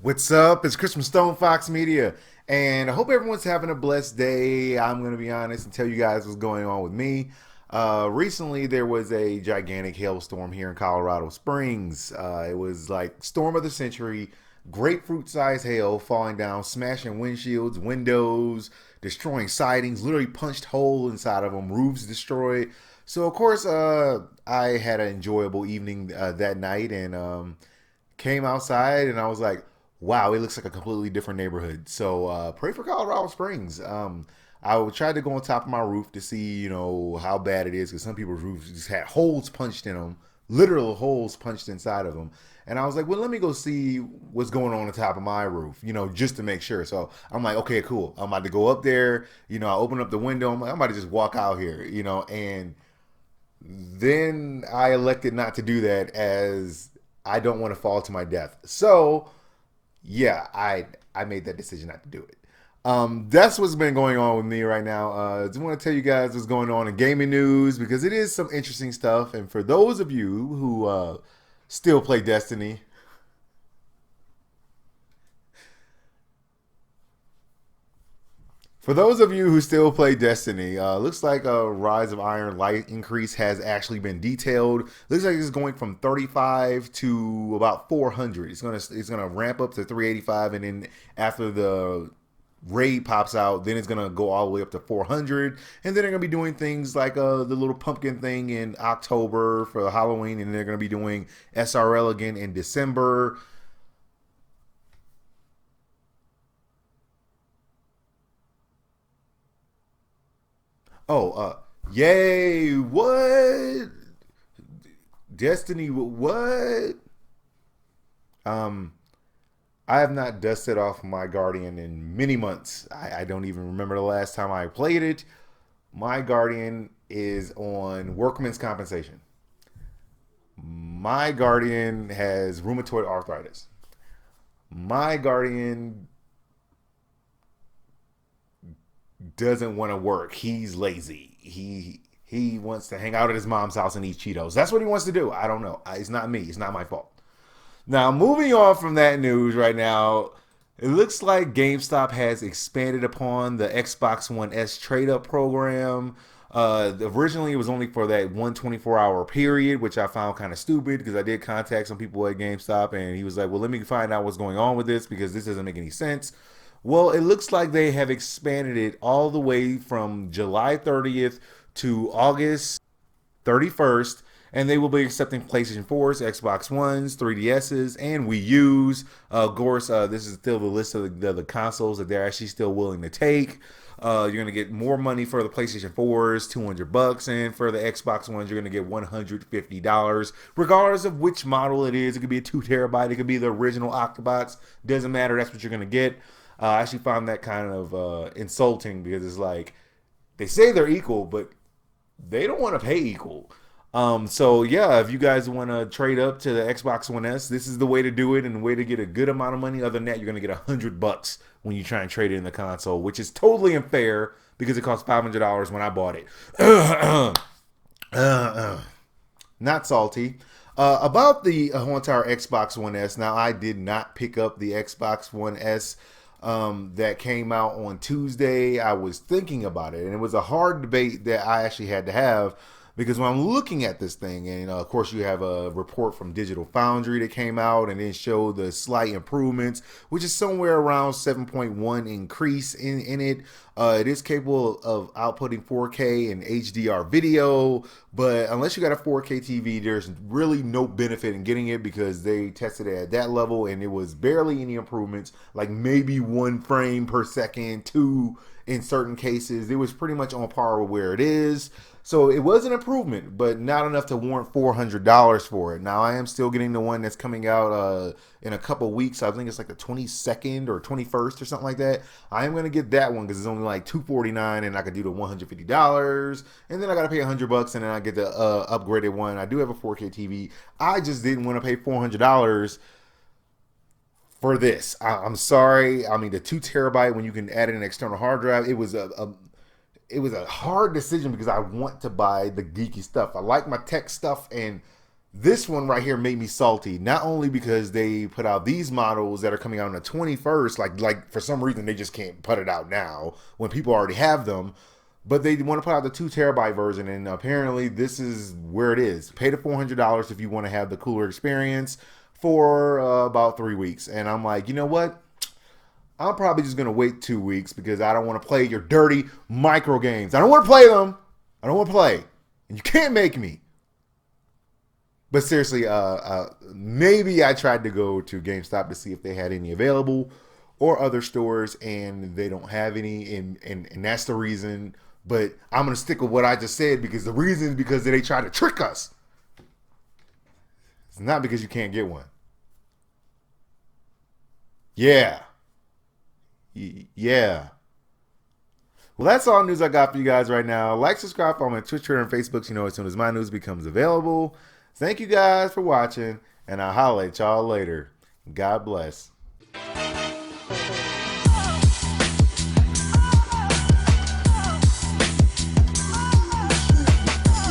What's up? It's Chris from StonefoxMedia, and I hope everyone's having a blessed day. I'm going to be honest and tell you guys what's going on with me. Recently, there was a gigantic hailstorm here in Colorado Springs. It was like storm of the century, grapefruit-sized hail falling down, smashing windshields, windows, destroying sidings, literally punched hole inside of them, roofs destroyed. So, of course, I had an enjoyable evening that night and came outside and I was like, wow, it looks like a completely different neighborhood. So pray for Colorado Springs. I tried to go on top of my roof to see, how bad it is because some people's roofs just had holes punched in them, literal holes punched inside of them. And I was like, well, let me go see what's going on top of my roof, just to make sure. So I'm like, okay, cool. I'm about to go up there. I open up the window. I'm like, I'm about to just walk out here, and then I elected not to do that as I don't want to fall to my death. So yeah, I made that decision not to do it. That's what's been going on with me right now. I just want to tell you guys what's going on in gaming news because it is some interesting stuff. And for those of you who still play Destiny, looks like a Rise of Iron Light increase has actually been detailed. Looks like it's going from 35 to about 400. It's gonna ramp up to 385, and then after the raid pops out, then it's gonna go all the way up to 400, and then they're gonna be doing things like the little pumpkin thing in October for Halloween, and they're gonna be doing SRL again in December. Oh, yay! What? Destiny? What? Um, I have not dusted off my Guardian in many months. I don't even remember the last time I played it. My Guardian is on workman's compensation. My Guardian has rheumatoid arthritis. My Guardian doesn't want to work. He's lazy. He wants to hang out at his mom's house and eat Cheetos. That's what he wants to do. I don't know. It's not me. It's not my fault. Now, moving on from that news right now, it looks like GameStop has expanded upon the Xbox One S trade up program. Originally, it was only for that one 24-hour period, which I found kind of stupid because I did contact some people at GameStop and he was like, well, let me find out what's going on with this because this doesn't make any sense. Well, it looks like they have expanded it all the way from July 30th to August 31st, and they will be accepting PlayStation 4s, Xbox Ones, 3DSs, and Wii U's. Of course, this is still the list of the consoles that they're actually still willing to take. You're going to get more money for the PlayStation 4s, $200, and for the Xbox Ones, you're going to get $150, regardless of which model it is. It could be a 2 terabyte, it could be the original Octobox. Doesn't matter. That's what you're going to get. I actually found that kind of insulting because it's like they say they're equal, but they don't want to pay equal. So yeah, if you guys want to trade up to the Xbox One S, this is the way to do it and the way to get a good amount of money. Other than that, you're gonna get $100 when you try and trade it in the console, which is totally unfair because it cost $500 when I bought it. Not salty. About the whole entire Xbox One S. Now, I did not pick up the Xbox One S that came out on Tuesday. I was thinking about it, and it was a hard debate that I actually had to have because when I'm looking at this thing, and of course you have a report from Digital Foundry that came out and then showed the slight improvements, which is somewhere around 7.1 increase in it. It is capable of outputting 4K and HDR video, but unless you got a 4K TV, there's really no benefit in getting it because they tested it at that level and it was barely any improvements, like maybe 1 frame per second, two in certain cases. It was pretty much on par with where it is. So it was an improvement, but not enough to warrant $400 for it. Now I am still getting the one that's coming out in a couple weeks. I think it's like the 22nd or 21st or something like that. I am going to get that one because it's only like $249 and I could do the $150, and then I got to pay $100 and then I get the upgraded one. I do have a 4K TV. I just didn't want to pay $400 for this. I'm sorry. I mean, the 2 terabyte when you can add in an external hard drive, it was a hard decision because I want to buy the geeky stuff. I like my tech stuff, and This one right here made me salty. Not only because they put out these models that are coming out on the 21st, like for some reason they just can't put it out now when people already have them, but they want to put out the 2 TB version, and apparently this is where it is. Pay the $400 if you want to have the cooler experience for about 3 weeks. And I'm like, you know what? I'm probably just going to wait 2 weeks because I don't want to play your dirty micro games. I don't want to play them. I don't want to play. And you can't make me. But seriously, maybe I tried to go to GameStop to see if they had any available or other stores, and they don't have any, and that's the reason. But I'm going to stick with what I just said, because the reason is because they try to trick us. It's not because you can't get one. Yeah. Yeah. Well, that's all news I got for you guys right now. Like, subscribe, follow me on Twitch, Twitter, and Facebook so you know as soon as my news becomes available. Thank you guys for watching, and I'll holler at y'all later. God bless.